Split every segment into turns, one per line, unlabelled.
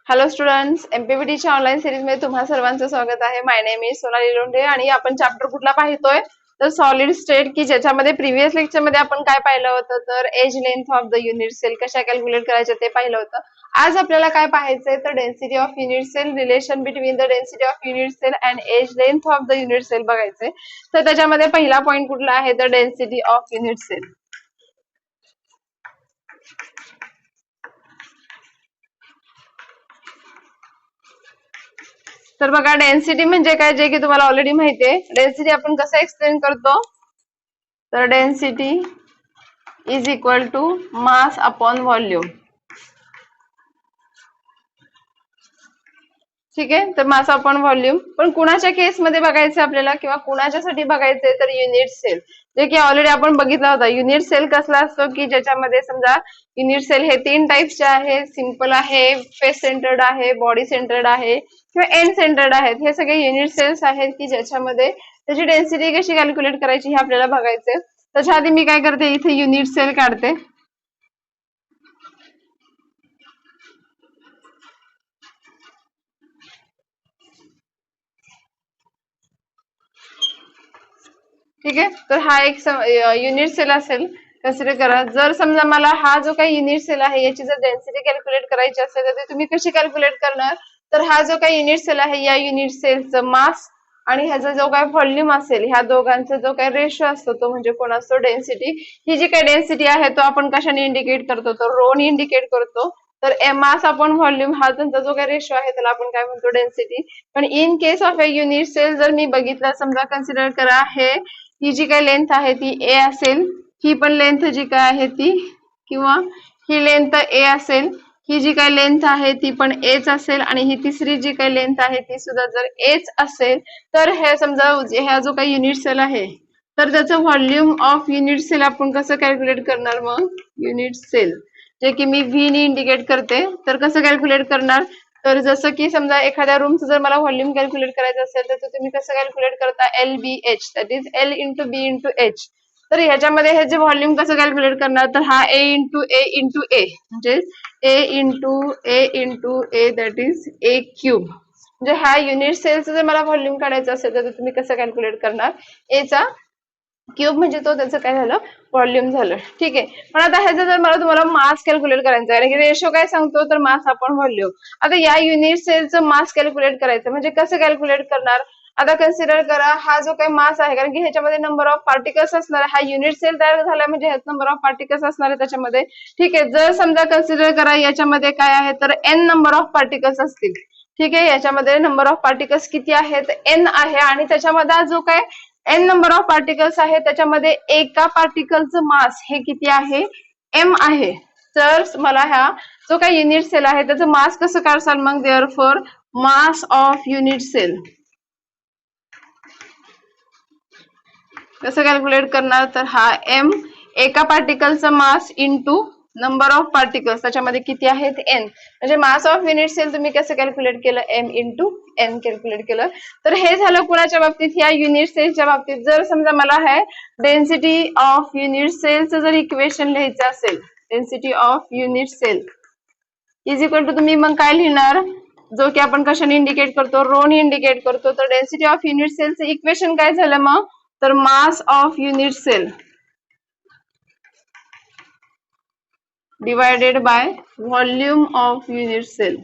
Hello students, एमपीबीटीच्या online series मध्ये तुम्हा सर्वांचं स्वागत आहे. माय नेम इज सोनाली लोंढे आणि आपण चॅप्टर कुठला पाहतोय तर सॉलिड स्टेट, की ज्याच्यामध्ये प्रिव्हियस लेक्चर मध्ये आपण काय पाहिलं होतं तर edge length of the unit cell कशा कॅल्क्युलेट करायच्या ते पाहिलं होतं. आज आपल्याला काय पाहायचंय तर density of unit cell, relation between the density of unit cell and edge length of the unit cell बघायचंय. तर त्याच्यामध्ये पहिला पॉईंट कुठला आहे तर डेन्सिटी ऑफ युनिट सेल. तर बघा, डेन्सिटी म्हणजे काय जे की तुम्हाला ऑलरेडी माहिती आहे. डेन्सिटी आपण कसं एक्सप्लेन करतो तर density is equal to mass upon volume. ठीक आहे, तर मास अपॉन व्हॉल्यूम. पण कुणाच्या केसमध्ये बघायचं आपल्याला किंवा कुणाच्यासाठी बघायचंय तर युनिट सेल, जे की ऑलरेडी आपण बघितला होता. युनिट सेल कसला असतो की ज्याच्यामध्ये समजा युनिट सेल हे 3 टाइप्सचे आहे. सिंपल आहे, फेस सेंटर्ड आहे, बॉडी सेंटर्ड आहे किंवा एंड सेंटर्ड आहेत. हे सगळे युनिट सेल्स आहेत की ज्याच्यामध्ये त्याची डेन्सिटी कशी कॅल्क्युलेट करायची हे आपल्याला बघायचंय. त्याच्या आधी मी काय करते, इथे युनिट सेल काढते. ठीक आहे, तर हा एक युनिट सेल असेल. कन्सिडर करा, जर समजा मला हा जो काही युनिट सेल आहे याची जर डेन्सिटी कॅल्क्युलेट करायची असेल तर तुम्ही कशी कॅल्क्युलेट करणार तर हा जो काही युनिट सेल आहे या युनिट सेलचं मास आणि ह्याचा जो काही व्हॉल्यूम असेल, ह्या दोघांचा जो काही रेशो असतो तो म्हणजे कोण असतो डेन्सिटी. ही जी काही डेन्सिटी आहे तो आपण कशाने इंडिकेट करतो तर रोने इंडिकेट करतो. तर मास अपॉन व्हॉल्यूम हा त्यांचा जो काही रेशो आहे त्याला आपण काय म्हणतो डेन्सिटी. पण in case of a unit cell जर मी बघितलं, समजा कन्सिडर करा हे ही जी काही लेंथ आहे ती ए असेल, ही पण लेंथ जी काय आहे ती, किंवा ही लेंथ ए असेल, ही जी काही लेंथ आहे ती पण एच असेल आणि ही तिसरी जी काही लेंथ आहे ती सुद्धा जर एच असेल, तर हे समजा हा जो काही युनिट सेल आहे तर त्याचं व्हॉल्यूम ऑफ युनिट सेल आपण कसं कॅल्क्युलेट करणार मग युनिट सेल, जे की मी व्ही ने इंडिकेट करते. तर कसं कॅल्क्युलेट करणार तर जसं की समजा एखाद्या रूमचं जर मला व्हॉल्यूम कॅल्क्युलेट करायचं असेल तर तुम्ही कसं कॅल्क्युलेट करता L B H, that is L into B into H. तर ह्याच्यामध्ये हे जे व्हॉल्यूम कसं कॅल्क्युलेट करणार तर हा ए इंटू ए म्हणजे ए दॅट इज ए क्यूब. म्हणजे ह्या युनिट सेलचं जर मला व्हॉल्यूम काढायचं असेल तर तुम्ही कसं कॅल्क्युलेट करणार एचा क्यूब, म्हणजे तो त्याचं काय झालं व्हॉल्यूम झालं. ठीक आहे, पण आता ह्याचं जर मला तुम्हाला मास कॅल्क्युलेट करायचं आहे, रेशो काय सांगतो तर मास अपॉन व्हॉल्यूम. आता या युनिट सेलचं मास कॅल्क्युलेट करायचं म्हणजे कसं कॅल्क्युलेट करणार. आता कन्सिडर करा हा जो काही मास आहे, कारण की ह्याच्यामध्ये नंबर ऑफ पार्टिकल्स असणार आहे. हा युनिट सेल तयार झाला म्हणजे ह्यात नंबर ऑफ पार्टिकल्स असणार आहे त्याच्यामध्ये. ठीक आहे, जर समजा कन्सिडर करा याच्यामध्ये काय आहे तर एन नंबर ऑफ पार्टिकल्स असतील. ठीक आहे, याच्यामध्ये नंबर ऑफ पार्टिकल्स किती आहेत एन आहे आणि त्याच्यामध्ये जो काय एन नंबर ऑफ पार्टिकल्स आहे त्याच्यामध्ये एका पार्टिकलचं मास हे किती आहे एम आहे. तर मला ह्या जो काही युनिट सेल आहे त्याचं मास कसं काढसाल मग therefore mass of unit cell कसं कॅल्क्युलेट करणार तर हा एम एका पार्टिकलचा mass into number of particles त्याच्यामध्ये किती आहेत एन, म्हणजे मास ऑफ युनिट सेल तुम्ही कसं कॅल्क्युलेट केलं एम इंटू एन कॅल्क्युलेट केलं. तर हे झालं कुणाच्या बाबतीत या युनिट सेलच्या बाबतीत. जर समजा मला है डेन्सिटी ऑफ युनिट सेलचं जर इक्वेशन लिहायचं असेल, density of unit cell is equal to तुम्ही मग काय लिहिणार जो की आपण कशाने इंडिकेट करतो रोने इंडिकेट करतो. तर डेन्सिटी ऑफ युनिट सेलचं इक्वेशन काय झालं मग तर mass of unit cell divided by volume of unit cell.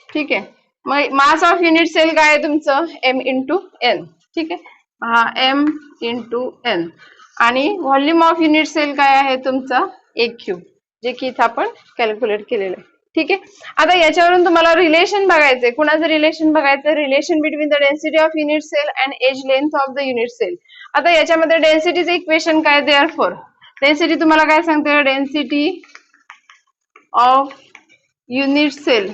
ठीक आहे, मग मास ऑफ युनिट सेल काय आहे तुमचं एम इंटू एन. ठीक आहे, हा एम इंटू एन आणि व्हॉल्यूम ऑफ युनिट सेल काय आहे तुमचा ए क्यूब, जे की इथं आपण कॅल्क्युलेट केलेलं आहे. ठीक आहे, आता याच्यावरून तुम्हाला रिलेशन बघायचंय. कुणाचं रिलेशन बघायचं relation between the density of unit cell and edge length of the unit cell. आता याच्यामध्ये डेन्सिटीचं इक्वेशन काय देअरफॉर डेन्सिटी तुम्हाला काय सांगते density of unit cell.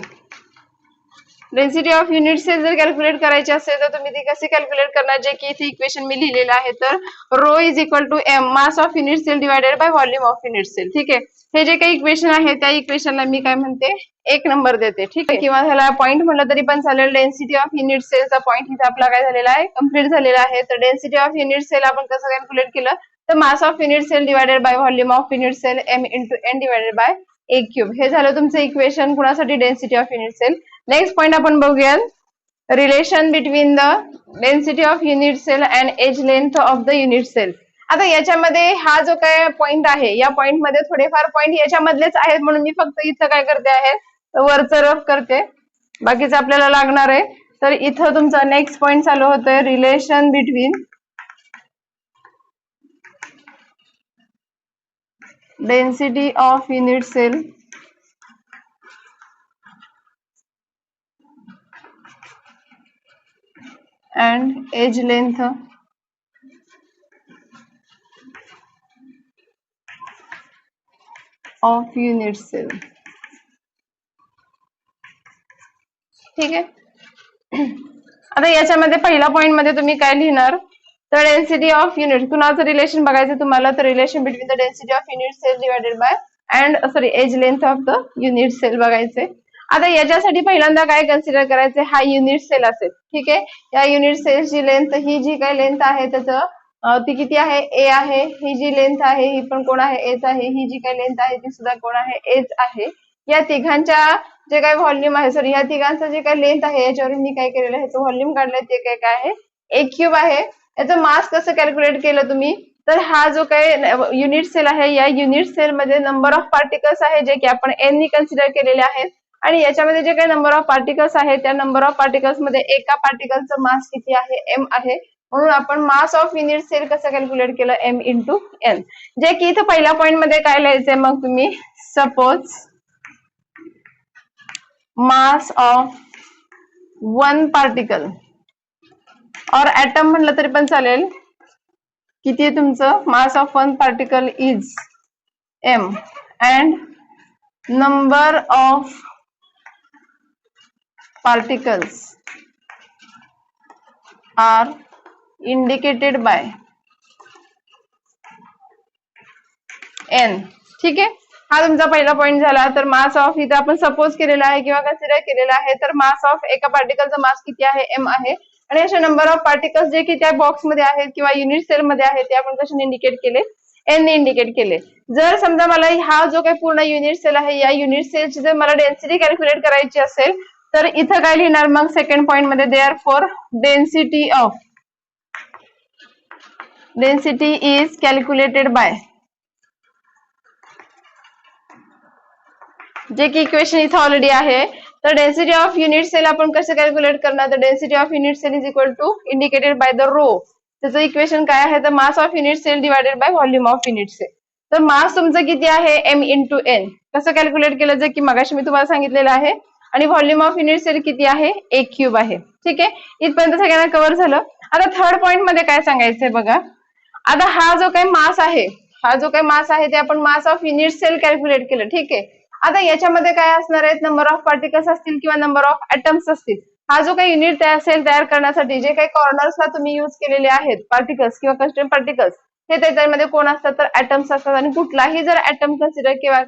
Density of unit cell जर कॅल्क्युलेट करायची असेल तर तुम्ही ती कशी कॅल्क्युलेट करणार, जे की इथे इक्वेशन मी लिहिलेलं आहे तर rho is equal to M mass of unit cell divided by volume of unit cell. ठीक आहे, हे जे काही इक्वेशन आहे त्या इक्वेशनला मी काय म्हणते 1 नंबर देते. ठीक आहे, किंवा ह्याला पॉईंट म्हणलं तरी पण चालेल. डेन्सिटी ऑफ युनिट सेलचा पॉईंट इथे आपला काय झालेला आहे कम्प्लीट झालेला आहे. तर डेन्सिटी ऑफ युनिट सेल आपण कसं कॅल्क्युलेट केलं तर mass of unit cell divided by volume of unit cell m into n divided by A cube. हे झालं तुमचं इक्वेशन कुणासाठी, density of unit cell. Next point आपण बघूया, relation between the density of unit cell and edge length of the unit cell. आता याच्यामध्ये हा जो काय पॉइंट आहे, या पॉइंट मध्ये थोडेफार पॉइंट याच्यामधलेच आहेत म्हणून मी फक्त इथं काय करते आहे, वरचं रफ करते, बाकीचं आपल्याला लागणार आहे. तर इथं तुमचा नेक्स्ट पॉइंट चालू होतोय, relation between density of unit cell and edge length of unit cell. ठीक आहे. आता याच्यामध्ये पहिला पॉइंट मध्ये तुम्ही काय लिहिणार, तर डेन्सिटी ऑफ युनिट, कुणाचं रिलेशन बघायचं तुम्हाला, तर relation between the density of unit cell divided by edge length of the unit cell बघायचे. आता याच्यासाठी पहिल्यांदा काय कन्सिडर करायचे, हा युनिट सेल असेल. ठीक आहे. या युनिट सेलची लेंथ, ही जी काय लेंथ आहे त्याचं ती किती आहे, ए आहे. ही जी लेंथ आहे ही पण कोण आहे, एच आहे. ही जी काय लेंथ आहे ती सुद्धा कोण आहे, एच आहे. या तिघांच्या जे काय व्हॉल्यूम आहे, सॉरी, या तिघांचं जे काय लेंथ आहे याच्यावर मी काय केलेलं आहे, व्हॉल्यूम काढलंय, ते काय काय आहे, ए क्यूब आहे. याचं मास कसं कॅल्क्युलेट केलं तुम्ही, तर हा जो काही युनिट सेल आहे, या युनिट सेल मध्ये नंबर ऑफ पार्टिकल्स आहे जे की आपण एन नी कन्सिडर केलेले आहेत, आणि याच्यामध्ये जे काही नंबर ऑफ पार्टिकल्स आहे त्या नंबर ऑफ पार्टिकल्स मध्ये एका पार्टिकलचं मास किती आहे, एम आहे. म्हणून आपण मास ऑफ युनिट सेल कसं कॅल्क्युलेट केलं, एम इंटू एन. जे की इथं पहिल्या पॉइंट मध्ये काय लिहायचंय मग तुम्ही, suppose mass of one particle or atom म्हणलं तरी पण चालेल, किती आहे तुमचं, mass of one particle is M and number of particles are indicated by n. ठीक आहे. हा तुमचा पहिला पॉइंट झाला. तर मास ऑफ इथे आपण सपोज केलेला आहे किंवा कन्सिडर केलेला आहे, तर मास ऑफ एका पार्टिकलचा मास किती आहे, एम आहे. आणि अशा नंबर ऑफ पार्टिकल्स जे की त्या बॉक्स मध्ये आहेत किंवा युनिट सेल मध्ये आहेत ते आपण कशाने इंडिकेट केले, एन ने इंडिकेट केले. जर समजा मला हा जो काही पूर्ण युनिट सेल आहे, या युनिट सेलची जर मला डेन्सिटी कॅल्क्युलेट करायची असेल, तर इथं काय लिहिणार मग सेकंड पॉइंट मध्ये, therefore density is calculated by, जे की इक्वेशन इथं ऑलरेडी आहे. तर डेन्सिटी ऑफ युनिट सेल आपण कसं कॅल्क्युलेट करणार, तर density of unit cell is equal to indicated by the rho. त्याचं इक्वेशन काय आहे, तर mass of unit cell divided by volume of unit cell. तर मास तुमचं किती आहे, एम इंटू एन. कसं कॅल्क्युलेट केलं, जे की मगाशी मी तुम्हाला सांगितलेलं आहे. आणि व्हॉल्यूम ऑफ युनिट सेल किती आहे, ए क्यूब आहे. ठीक आहे. इथपर्यंत सगळ्यांना कव्हर झालं. आता थर्ड पॉइंट मध्ये काय सांगायचंय बघा. आता हा जो काही मास आहे, ते आपण mass of unit cell calculate केलं. ठीक आहे. आता याच्यामध्ये काय असणार आहेत, नंबर ऑफ पार्टिकल्स असतील किंवा नंबर ऑफ ऍटम्स असतील. हा जो काही युनिट सेल तयार करण्यासाठी जे काही कॉर्नर्सला तुम्ही यूज केलेले आहेत पार्टिकल्स किंवा कन्स्टिट्यूएंट पार्टिकल्स, हे त्याच्यामध्ये कोण असतात, तर ऍटम्स असतात. आणि कुठलाही जर ऍटम कन्सिडर केला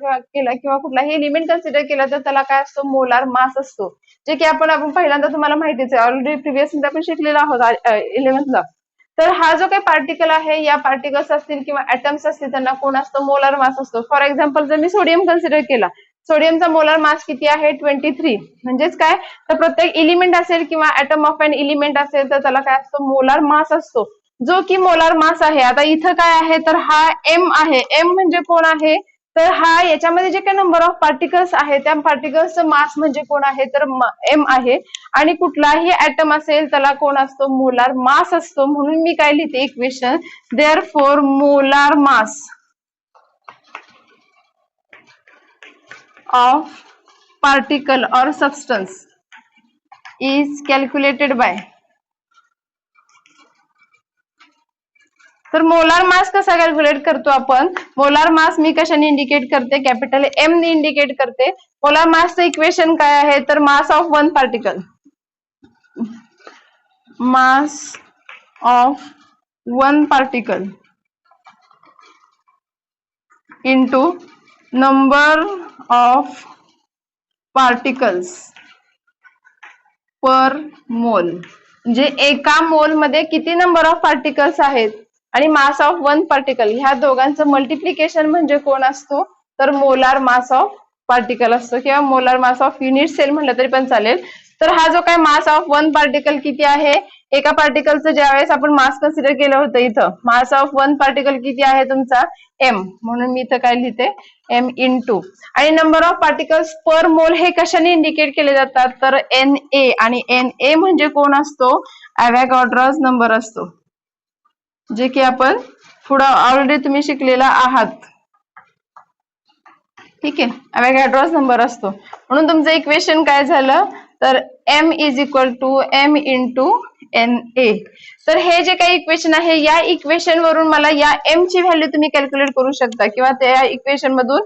किंवा कुठलाही एलिमेंट कन्सिडर केला तर त्याला काय असतो, मोलार मास असतो. जे की आपण पहिल्यांदा तुम्हाला माहितीच आहे, ऑलरेडी प्रिव्हियस मध्ये आपण शिकलेलो आहोत 11th ला. तर हा जो काही पार्टिकल आहे, या पार्टिकल्स असतील किंवा ऍटम्स असतील त्यांना कोण असतो, मोलार मास असतो. फॉर एक्झाम्पल जर मी सोडियम कन्सिडर केला, सोडियमचा मोलार मास किती आहे, 23. म्हणजेच काय, तर प्रत्येक एलिमेंट असेल किंवा ऍटम ऑफ एन एलिमेंट असेल तर त्याला काय असतो, मोलार मास असतो, जो की मोलार मास आहे. आता इथं काय आहे, तर हा एम आहे. एम म्हणजे कोण आहे, तर हा याच्यामध्ये जे काही नंबर ऑफ पार्टिकल्स आहे त्या पार्टिकल्सचं मास म्हणजे कोण आहे, तर एम आहे. आणि कुठलाही ऍटम असेल त्याला कोण असतो, मोलार मास असतो. म्हणून मी काय लिहिते equation, therefore molar mass of particle or substance is calculated by. तर मोलार मास कसा कॅल्क्युलेट करतो आपण, मोलार मास मी कशाने इंडिकेट करते, कॅपिटल एम ने इंडिकेट करते. मोलार मासचं इक्वेशन काय आहे, तर mass of one particle, mass of one particle into number of particles per mole. म्हणजे एका मोल मध्ये किती नंबर ऑफ पार्टिकल्स आहेत आणि मास ऑफ वन पार्टिकल, ह्या दोघांचं मल्टिप्लिकेशन म्हणजे कोण असतो, तर मोलार मास ऑफ पार्टिकल असतो, किंवा molar mass of unit cell म्हटलं तरी पण चालेल. तर हा जो काय मास ऑफ वन पार्टिकल किती आहे, एका पार्टिकलचं ज्यावेळेस आपण मास कन्सिडर केलं होतं, इथं मास ऑफ वन पार्टिकल किती आहे तुमचा, एम, म्हणून मी इथं काय लिहिते, एम इंटू, आणि नंबर ऑफ पार्टिकल्स पर मोल हे कशाने इंडिकेट केले जातात, तर एन ए, आणि एन ए म्हणजे कोण असतो, अवॅगॅड्रोस नंबर असतो, जे की आपण पुढं ऑलरेडी तुम्ही शिकलेला आहात. ठीक आहे, अवॅगॅड्रोस नंबर असतो. म्हणून तुमचं इक्वेशन काय झालं, तर M is equal to M into N A. तर हे जे काही इक्वेशन आहे, या इक्वेशन वरून मला या एम ची व्हॅल्यू तुम्ही कॅल्क्युलेट करू शकता, किंवा त्या इक्वेशन मधून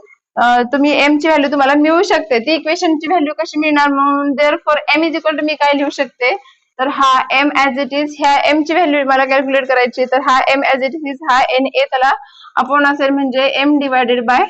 तुम्ही एम ची व्हॅल्यू तुम्हाला मिळू शकते. ती इक्वेशनची व्हॅल्यू कशी मिळणार, म्हणून therefore M is equal to मी काय लिहू शकते, तर हा एम ऍज इट इज, ह्या एम ची व्हॅल्यू मला कॅल्क्युलेट करायची, तर हा एम ऍज इट इज, हा एन ए त्याला आपण असेल म्हणजे M divided by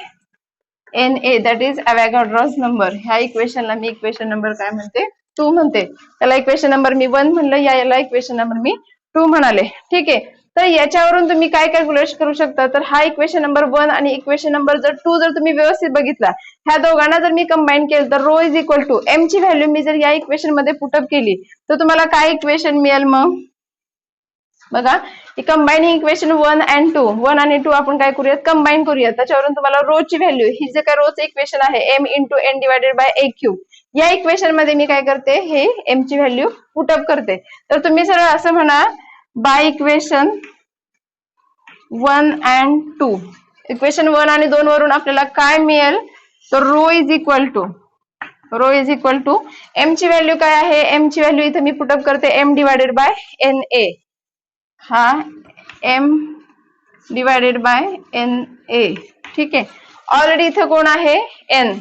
N A, that is Avogadro's number. ह्या इक्वेशनला मी इक्वेशन नंबर काय म्हणते, 2 म्हणते. त्याला इक्वेशन नंबर मी 1 म्हणलं, याला इक्वेशन नंबर मी 2 म्हणाले. ठीक आहे, तर याच्यावरून तुम्ही काय कॅल्क्युलेट करू शकता, तर हा इक्वेशन नंबर 1 आणि इक्वेशन नंबर 2 जर तुम्ही व्यवस्थित बघितला, ह्या दोघांना जर मी कंबाईन केलं, तर rho is equal to M ची व्हॅल्यू मी जर या इक्वेशन मध्ये पुटअप केली, तर तुम्हाला काय इक्वेशन मिळेल, मग बघा, कंबाईनिंग इक्वेशन 1 and 2, 1 आणि 2 आपण काय करूयात, कंबाईन करूयात. त्याच्यावरून तुम्हाला रो ची व्हॅल्यू, ही जे काय रोच इक्वेशन आहे, M into N divided by A cube, या इक्वेशन मध्ये मी काय करते, हे एम ची व्हॅल्यू पुटअप करते. तर तुम्ही सरळ असं म्हणा, बाय इक्वेशन 1 and 2, इक्वेशन 1 आणि 2 वरून आपल्याला काय मिळेल, तर rho is equal to M ची व्हॅल्यू काय आहे, एम ची व्हॅल्यू इथे मी पुटअप करते, M divided by N A, हा एम डिवायडेड बाय एन ए. ठीक आहे, ऑलरेडी इथं कोण आहे, एन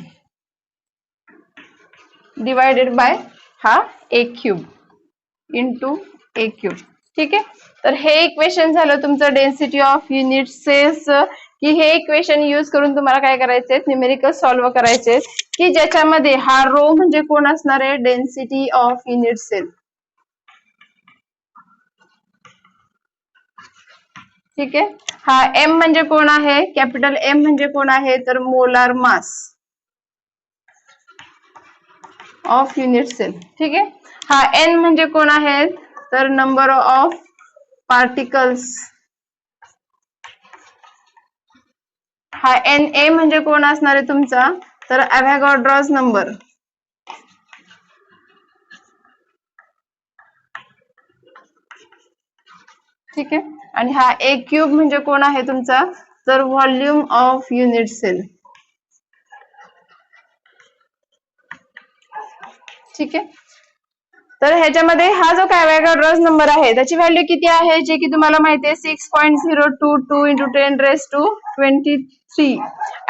डिवायडेड बाय हा ए क्यूब इंटू ए क्यूब. ठीक आहे, तर हे इक्वेशन झालं तुमचं डेन्सिटी ऑफ युनिट सेल्स, की हे इक्वेशन यूज करून तुम्हाला काय करायचे, न्यूमेरिकल सॉल्व्ह करायचे, की ज्याच्यामध्ये हा रो म्हणजे कोण असणार आहे, डेन्सिटी ऑफ युनिट सेल. ठीक आहे, हा एम म्हणजे कोण आहे, कॅपिटल एम म्हणजे कोण आहे, तर molar mass of unit cell. ठीक आहे, हा एन म्हणजे कोण आहे, तर नंबर ऑफ पार्टिकल्स, हा एन ए म्हणजे कोण असणार आहे तुमचा, तर अवॅगॅड्रोस नंबर. ठीक आहे, आणि हा ए क्यूब म्हणजे कोण आहे तुमचा, तर व्हॉल्यूम ऑफ युनिट सेल. ठीक आहे, तर ह्याच्यामध्ये हा जो काय अवॅगॅड्रोस नंबर आहे, त्याची व्हॅल्यू किती आहे, जे की तुम्हाला माहिती आहे, 6.022 इंटू 10⁻23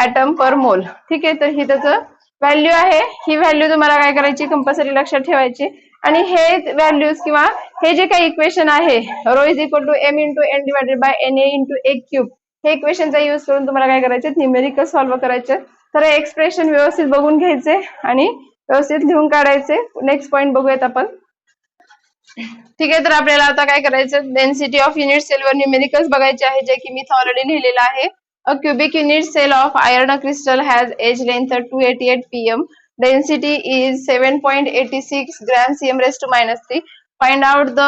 ऍटम पर मोल. ठीक आहे, तर ही त्याचं व्हॅल्यू आहे. ही व्हॅल्यू तुम्हाला काय करायची, कंपल्सरी लक्षात ठेवायची. आणि हे व्हॅल्यूज किंवा हे जे काही इक्वेशन आहे, rho is equal to M into N divided by N A into A cube, हे इक्वेशनचा यूज करून तुम्हाला काय करायचे, न्यूमेरिकल सॉल्व्ह करायचे. तर हे एक्सप्रेशन व्यवस्थित बघून घ्यायचे आणि व्यवस्थित लिहून काढायचे. नेक्स्ट पॉइंट बघूयात आपण. ठीक आहे, तर आपल्याला आता काय करायचं, डेन्सिटी ऑफ युनिट सेलवर न्यूमेरिकल्स बघायचे आहे, जे की मी ऑलरेडी लिहिलेलं आहे. A cubic unit cell of iron crystal has edge length 288 pm, density is 7.86 gram cm raised to -3. Find out the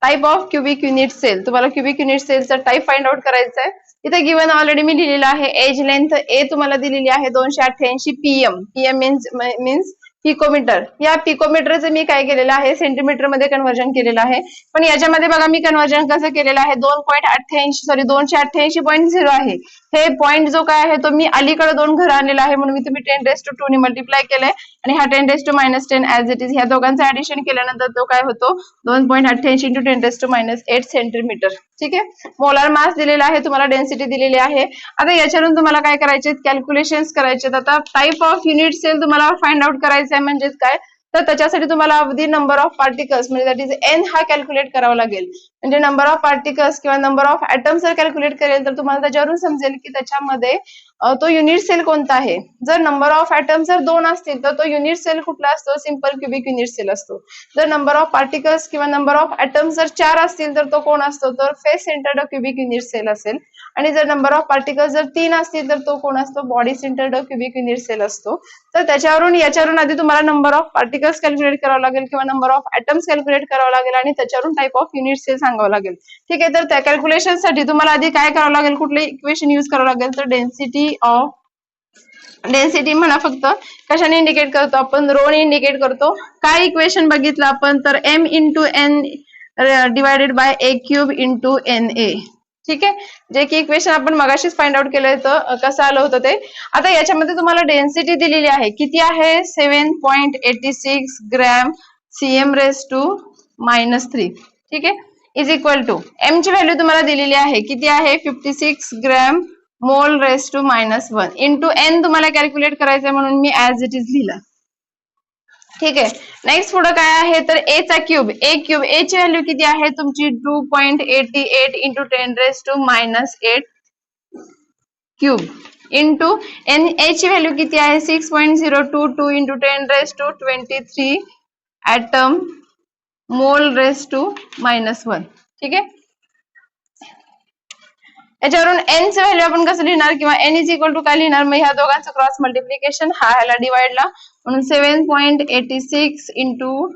type of cubic unit cell. तुम्हाला क्यूबिक युनिट सेलचा टाइप फाइंड आउट करायचा आहे. इथे given already मी लिहिलेलं आहे. Age length ए तुम्हाला दिलेली आहे 288 pm. pm means picometre. या पिकोमीटरचं मी काय केलेलं आहे, सेंटीमीटर मध्ये कन्वर्जन केलेलं आहे. पण याच्यामध्ये बघा मी कन्वर्जन कसं केलेलं आहे, 288.0 आहे. हे पॉईंट जो काय आहे तो मी अलीकडे 2 घर आणलेला आहे, म्हणून मी तुम्ही 10⁻2 ने मल्टिप्लाय केलंय, आणि हा 10⁻⁻10 ऍज इट इज, ह्या दोघांचं ऍडिशन केल्यानंतर तो काय होतो, 2.88 इंटू 10⁻8 सेंटीमीटर. ठीक आहे, मोलार मास दिलेला आहे तुम्हाला, डेन्सिटी दिलेली आहे. आता याच्यावरून तुम्हाला काय करायचे, कॅल्क्युलेशन्स करायचे. आता टाइप ऑफ युनिट सेल तुम्हाला फाइंड आउट करायचं आहे, म्हणजेच काय, तर त्याच्यासाठी तुम्हाला अगदी नंबर ऑफ पार्टिकल्स म्हणजे दॅट इज एन हा कॅल्क्युलेट करावा लागेल. म्हणजे नंबर ऑफ पार्टिकल्स किंवा नंबर ऑफ ऍटम्स जर कॅल्क्युलेट करेल तर तुम्हाला त्याच्यावरून समजेल की त्याच्यामध्ये तो युनिट सेल कोणता आहे. जर नंबर ऑफ ऍटम्स जर 2 असतील तर तो युनिट सेल कुठला असतो, सिंपल क्युबिक युनिट सेल असतो. जर नंबर ऑफ पार्टिकल्स किंवा नंबर ऑफ ऍटम्स जर 4 असतील तर तो कोण असतो, तर face centred cubic unit cell असेल. आणि जर नंबर ऑफ पार्टिकल्स जर 3 असतील तर तो कोण असतो, body centred cubic unit cell असतो. तर त्याच्यावरून याच्यावरून आधी तुम्हाला नंबर ऑफ पार्टिकल्स कॅल्क्युलेट करावं लागेल किंवा नंबर ऑफ ऍटम्स कॅल्क्युलेट करावं लागेल आणि त्याच्यावरून टाइप ऑफ युनिट सेल सांगावं लागेल. ठीक आहे, तर त्या कॅल्क्युलेशन साठी तुम्हाला आधी काय करावं लागेल, कुठले इक्वेशन युज करावं लागेल, तर डेन्सिटी म्हणा फक्त. कशाने इंडिकेट करतो आपण, रो ने इंडिकेट करतो. काय इक्वेशन बघितलं आपण, तर m into N divided by A cube into N A. ठीक आहे, जे की इक्वेशन आपण मगाशीच फाइंड आउट केलं होतं, कसं आलं होतं ते. आता याच्यामध्ये तुम्हाला डेन्सिटी दिलेली आहे, किती आहे, 7.86 ग्रॅम सीएम रेस टू -3. ठीक आहे, इज इक्वल टू एम ची व्हॅल्यू तुम्हाला दिलेली आहे, किती आहे, 56 gram mole raise to -1 into N तुम्हाला कॅल्क्युलेट करायचं म्हणून मी ऍज इट इज लिहिलं. ठीक आहे, नेक्स्ट पुढे काय आहे, तर ए चा क्यूब, ए ची व्हॅल्यू किती आहे तुमची 2.88 into 10 raise to -8 cube into N A ची व्हॅल्यू किती आहे, 6.022 into 10 raise to 23 atom mole raise to -1. ठीक आहे, याच्यावरून एन ची व्हॅल्यू आपण कसं लिहिणार किंवा एन इज इक्वल टू काय लिहिणार, मग ह्या दोघांचं क्रॉस मल्टिप्लिकेशन, हा ह्याला डिवाइडला, म्हणून 7.86 इंटू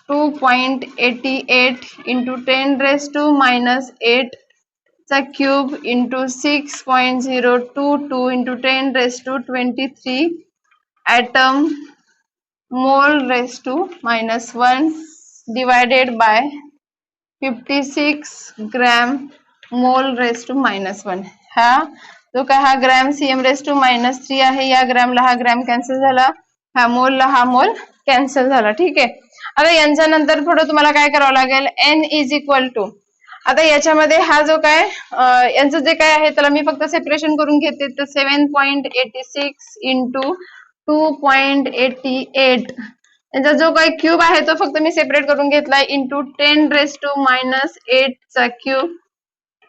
2.88 इंटू 10 रेस टू -8 चा cube into 6.022 into 10 raise to 23 atom mole raise to -1 divided by 56 gram mole raise to -1. हा जो काय हा ग्रॅम सीएम रेस टू -3 आहे, या ग्रॅमला हा ग्रॅम कॅन्सल झाला, हा मोलला हा मोल कॅन्सल झाला. ठीक आहे, आता यांच्या नंतर पुढे तुम्हाला काय करावं लागेल, एन इज इक्वल टू, आता याच्यामध्ये हा जो काय यांचं जे काय आहे त्याला मी फक्त सेपरेशन करून घेते, तर 7.86 इंटू 2.88 यांचा जो काही क्यूब आहे तो फक्त मी सेपरेट करून घेतलाय, इंटू 10 रेस टू -8 चा cube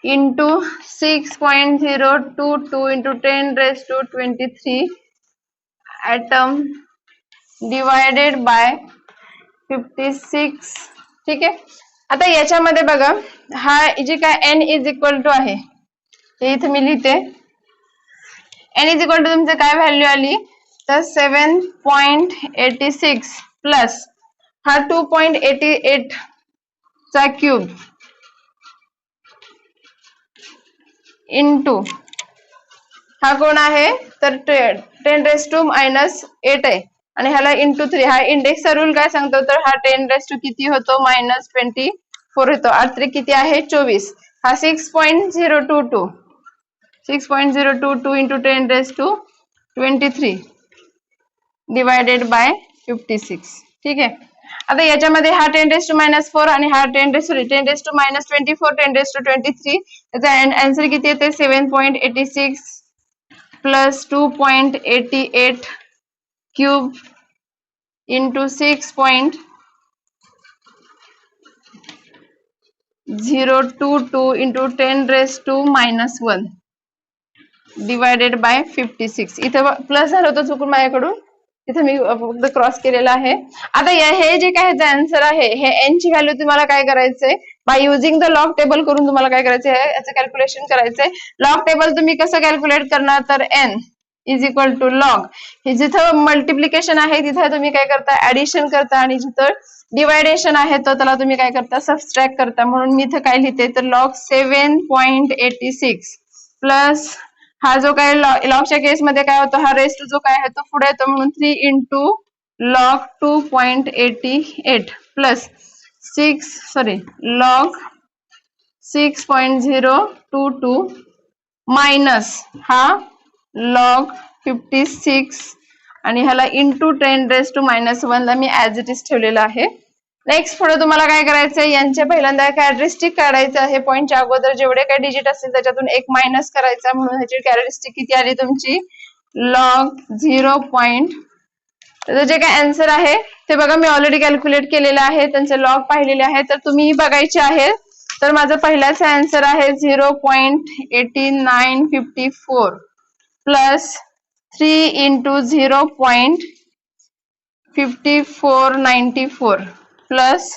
into 6.022 into 10 raise to 23 atom divided by 56. ठीक आहे, आता याच्यामध्ये बघा, हा जे काय एन इज इक्वल टू आहे हे इथे मी लिहिते. एन इज इक्वल टू तुमचं काय व्हॅल्यू आली, तर 7.86 प्लस हा 2.88 चा क्यूब इंटू हा कोण आहे, तर 10 रेस टू -8 आहे आणि ह्याला इंटू 3. हा इंडेक्सचा रूल काय सांगतो, तर हा 10 रेस टू किती होतो, -24 होतो, 8 किती आहे 24. हा 6.022 into 10 raise to 23 divided by 56. ठीक आहे, आता याच्यामध्ये हा 10 रेस टू -4 आणि हा 10 रेस टू -24 10 रेस टू 23, त्याचा आन्सर किती येते, 7.86 plus 2.88 cube into 6.022 into 10 raise to -1 divided by 56. इथं प्लस झालं होतं चुकून माझ्याकडून, इथे मी फक्त क्रॉस केलेला आहे. आता हे जे काय आन्सर आहे, हे एन ची व्हॅल्यू तुम्हाला काय करायचंय, by using the log table करून तुम्हाला काय करायचंय, याचं कॅल्क्युलेशन करायचंय. लॉग टेबल तुम्ही कसं कॅल्क्युलेट करणार, तर N is equal to log, हे जिथं मल्टिप्लिकेशन आहे तिथं तुम्ही काय करता, ऍडिशन करता, आणि जिथं डिवायडेशन आहे तर त्याला तुम्ही काय करता, सबस्ट्रॅक्ट करता. म्हणून मी इथं काय लिहिते, तर लॉग 7.86 प्लस हा जो काय लॉगच्या केसमध्ये काय होतो, हा रेस टू जो काय आहे तो पुढे येतो, म्हणून 3 into log 2.88 plus log 6.022 minus हा लॉग 56 आणि ह्याला इंटू 10 रेस टू -1 ला मी ऍज इट इज ठेवलेला आहे. नेक्स्ट पुढे तुम्हाला काय करायचंय, यांचे पहिल्यांदा कॅरेक्टरिस्टिक काढायचं आहे. पॉईंटच्या अगोदर जेवढे काही डिजिट असतील त्याच्यातून एक मायनस करायचा, म्हणून ह्याची कॅरेक्टरिस्टिक किती आली तुमची, लॉग 0.0 त्याचं जे काय आन्सर आहे ते बघा मी ऑलरेडी कॅल्क्युलेट केलेलं आहे, त्यांचे लॉग पाहिलेले आहे, तर तुम्ही बघायचे आहे. तर माझा पहिलाच आन्सर आहे 0.8954 प्लस 3 इंटू 0.5494 प्लस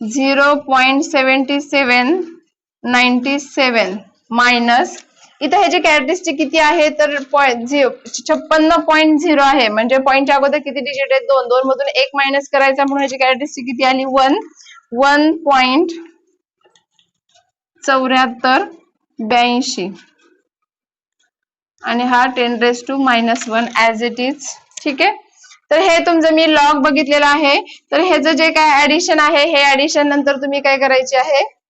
0.7797 मायनस इथं ह्याची कॅरेक्टरिस्टिक किती आहे तर 56.0 आहे, म्हणजे पॉईंटच्या अगोदर किती डिजिट आहेत 2, 2 मधून 1 मायनस करायचा म्हणून ह्याची कॅरेक्टरिस्टिक किती आली 1.7482 आणि हा 10⁻⁻1 ऍज इट इज. ठीक आहे, तर हे तुमचं मी लॉग बघितलेलं आहे. तर ह्याचं जे काय ऍडिशन आहे हे ऍडिशन नंतर तुम्ही काय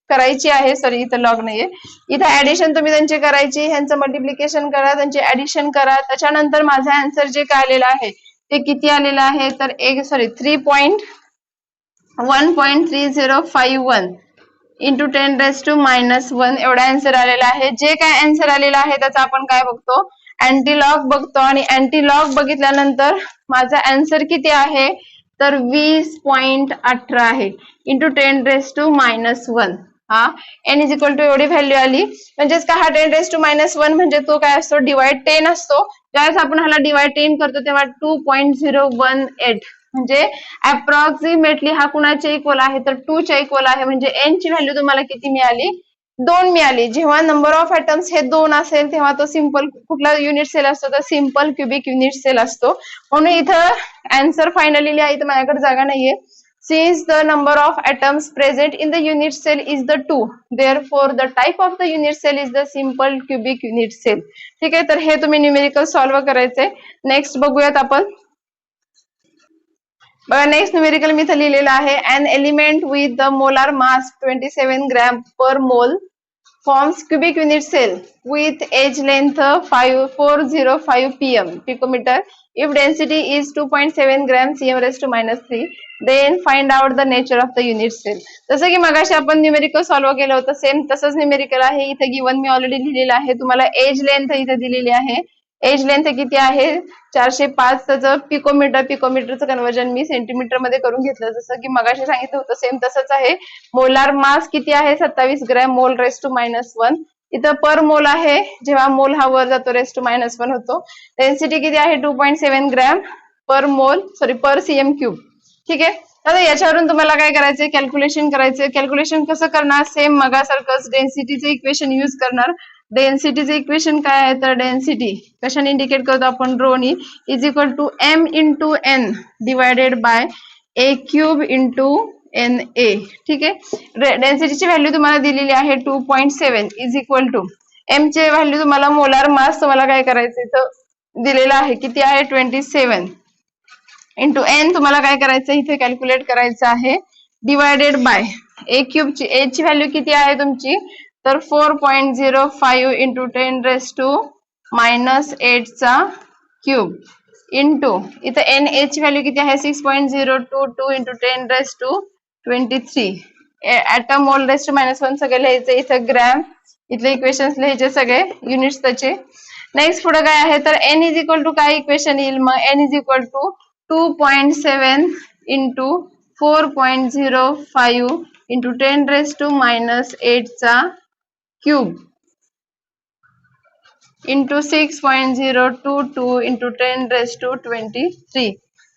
करायची आहे सॉरी इथं लॉग नाहीये, इथं ऍडिशन तुम्ही त्यांची करायची, ह्यांचं मल्टिप्लिकेशन करा, त्यांचे ऍडिशन करा. त्याच्यानंतर माझा आन्सर जे काय आलेला आहे ते किती आलेलं आहे तर 1.3051 इंटू 10⁻⁻1 एवढा आन्सर आलेला आहे. जे काय आन्सर आलेला आहे त्याचा आपण काय बघतो अँटीलॉग बघतो, आणि अँटीलॉग बघितल्यानंतर माझा आन्सर किती आहे तर 20.18 आहे इंटू 10⁻⁻1. हा n इज इक्वल टू एवढी व्हॅल्यू आली, म्हणजेच का हा 10⁻⁻1 म्हणजे तो काय असतो डिवाइड 10 असतो. ज्यावेळेस आपण ह्याला डिवाइड 10 करतो तेव्हा 2.018 म्हणजे अप्रॉक्सिमेटली हा कुणाच्या इक्वल आहे तर 2 च्या इक्वल आहे, म्हणजे n ची व्हॅल्यू तुम्हाला किती मिळाली 2 मिळाली. जेव्हा नंबर ऑफ ऍटम्स हे 2 असेल तेव्हा तो सिंपल कुठला युनिट सेल असतो तर सिंपल क्युबिक युनिट सेल असतो. म्हणून इथं आन्सर फायनली लिहा, इथं माझ्याकडे जागा नाहीये. Since the number of atoms present in the unit cell is the 2, therefore the type of the unit cell is the simple cubic unit cell. ठीक आहे, तर हे तुम्ही न्यूमेरिकल सॉल्व्ह करायचंय. नेक्स्ट बघूयात आपण. बघा नेक्स्ट न्यूमेरिकल मी इथं लिहिलेलं आहे an element with the molar mass 27 gram per mole forms cubic unit cell with edge length 405 pm picometer. If density is 2.7 gram cm raised to -3, then find out the nature of the unit cell. जसं की मगाशी आपण numerical solve केलं होतं same तसंच numerical आहे. इथे given me already लिहिलेलं आहे. तुम्हाला एज लेंथ इथे दिलेली आहे. एज लेंथ किती आहे 405. त्याचं पिकोमीटरचं कन्वर्जन मी सेंटीमीटर मध्ये करून घेतलं, जसं की मगाशी सांगितलं होतं सेम तसंच आहे. मोलार मास किती आहे 27 ग्रॅम मोल रेस टू -1. इथं पर मोल आहे, जेव्हा मोल हा वर जातो रेस टू -1 होतो. डेन्सिटी किती आहे 2.7 ग्रॅम पर सीएम क्यूब. ठीक आहे, आता याच्यावरून तुम्हाला काय करायचंय कॅल्क्युलेशन करायचंय. कॅल्क्युलेशन कसं करणार सेम मगासारखंच डेन्सिटीचं इक्वेशन यूज करणार. डेन्सिटीचं इक्वेशन काय आहे तर डेन्सिटी कशाने इंडिकेट करतो आपण रोनी is equal to m into n divided by a cube into N A. ठीक आहे, डेन्सिटीची व्हॅल्यू तुम्हाला दिलेली आहे 2.7 इज इक्वल टू m ची व्हॅल्यू तुम्हाला मोलार मास तुम्हाला काय करायचं इथं दिलेला आहे किती आहे 27 इंटू n तुम्हाला काय करायचं इथे कॅल्क्युलेट करायचं आहे डिवायडेड बाय a क्यूब ची a ची व्हॅल्यू किती आहे तुमची तर 4.05 इंटू 10⁻⁸ चा क्यूब इंटू इथं एन ए ची व्हॅल्यू किती आहे 6.022 into 10⁻23. Atom mole raise to -1 सगळे लिहायचे इथं ग्रॅम, इथले इक्वेशन्स लिहायचे सगळे युनिट्स त्याचे. नेक्स्ट पुढे काय आहे तर n इज इक्वल टू काय इक्वेशन येईल मग n is equal to 2.7 into 4.05 into 10⁻⁸ चा cube into 6.022 into 10⁻23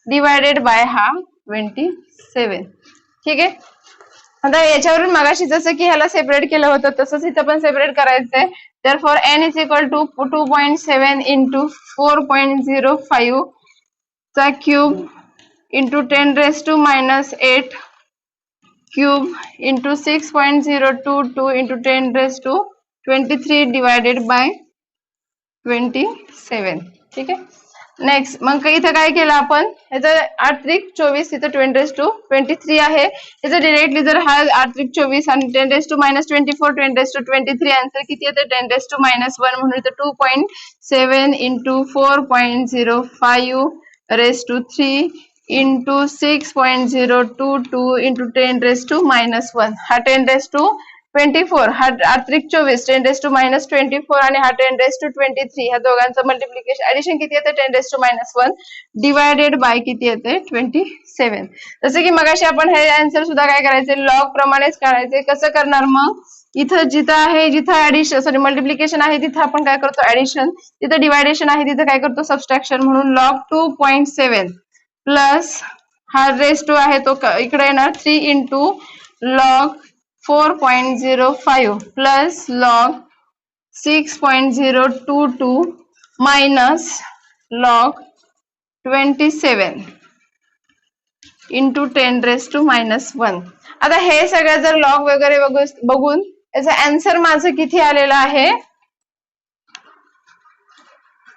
divided by हा 27. ठीक आहे, आता याच्यावरून मगाशी जसं की ह्याला सेपरेट केलं होतं तसंच इथं पण सेपरेट करायचंय. therefore n is equal to 2.7 into 4.05 चा cube into 10⁻⁸ cube into 6.022 into 10⁻23 divided by 27. ठीक आहे, नेक्स्ट मग इथं काय केलं आपण ह्याचं 8×24 इथं 10⁻23 आहे. याचं डिरेक्टली जर हा 8×24 आणि 10⁻⁻24 10⁻23 आन्सर किती येतं 10⁻⁻1 म्हणून इथं 2.7 into 4.05 raise to 3 into 6.022 into 10⁻⁻1 हा 10⁻⁻ 24 हा त्रिक 24 10⁻24 आणि हा 10⁻23 ह्या दोघांचं मल्टिप्लिकेशन ऍडिशन किती येते 10⁻1 डिवायडेड बाय किती येते 27. जसं की मगाशी आपण हे आन्सर सुद्धा काय करायचे लॉग प्रमाणेच काढायचे. कसं करणार मग इथं जिथं आहे जिथं ऍडिशन सॉरी मल्टिप्लिकेशन आहे तिथं आपण काय करतो ऍडिशन, तिथं डिवायडेशन आहे तिथं काय करतो सबस्ट्रॅक्शन. म्हणून लॉग 2.7 प्लस हा रेस टू आहे तो इकडे येणार 3 into log 4.05 plus log 6.022 minus log 27 into 10⁻1. आता हे सगळं जर लॉग वगैरे बघून याचा आन्सर माझं किती आलेला आहे,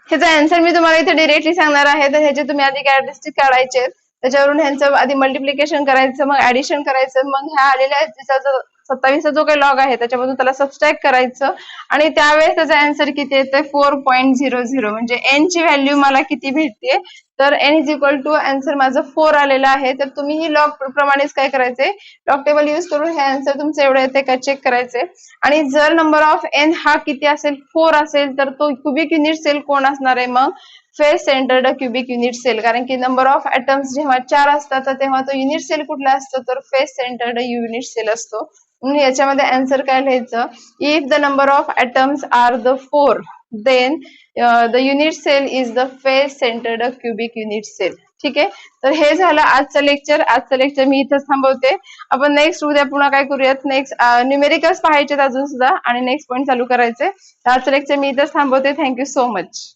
ह्याचा आन्सर मी तुम्हाला इथे डिरेक्टली सांगणार आहे. तर ह्याचे तुम्ही आधी कॅरेक्टरिस्टिक काढायचे, त्याच्यावरून ह्यांचं आधी मल्टिप्लिकेशन करायचं, मग ऍडिशन करायचं, मग ह्या आलेल्या 27चा जो काही लॉग आहे त्याच्यामधून त्याला सबस्ट्रॅक्ट करायचं आणि त्यावेळेस त्याचा आन्सर किती येते 4.00. म्हणजे एन ची व्हॅल्यू मला किती भेटते तर N is equal to answer माझं 4 आलेलं आहे. तर तुम्ही ही लॉग प्रमाणेच काय करायचे लॉग टेबल युज करून हे आन्सर तुमचं एवढं येते का चेक करायचे. आणि जर नंबर ऑफ एन हा किती असेल 4 असेल तर तो क्युबिक युनिट सेल कोण असणार आहे मग face centred cubic unit cell. कारण की नंबर ऑफ ऍटम्स जेव्हा 4 असतात तेव्हा तो युनिट सेल कुठला असतो तर फेस सेंटर्ड युनिट सेल असतो. म्हणून याच्यामध्ये आन्सर काय लिहायचं if the number of atoms are the 4 then the unit cell is the face centred cubic unit cell. ठीक आहे, तर हे झालं आजचं लेक्चर. आजचं लेक्चर मी इथंच थांबवते. आपण नेक्स्ट उद्या पुन्हा काय करूयात नेक्स्ट न्यूमेरिकल्स पाहायचे अजून सुद्धा आणि नेक्स्ट पॉईंट चालू करायचे. आजचं लेक्चर मी इथंच थांबवते. Thank you so much.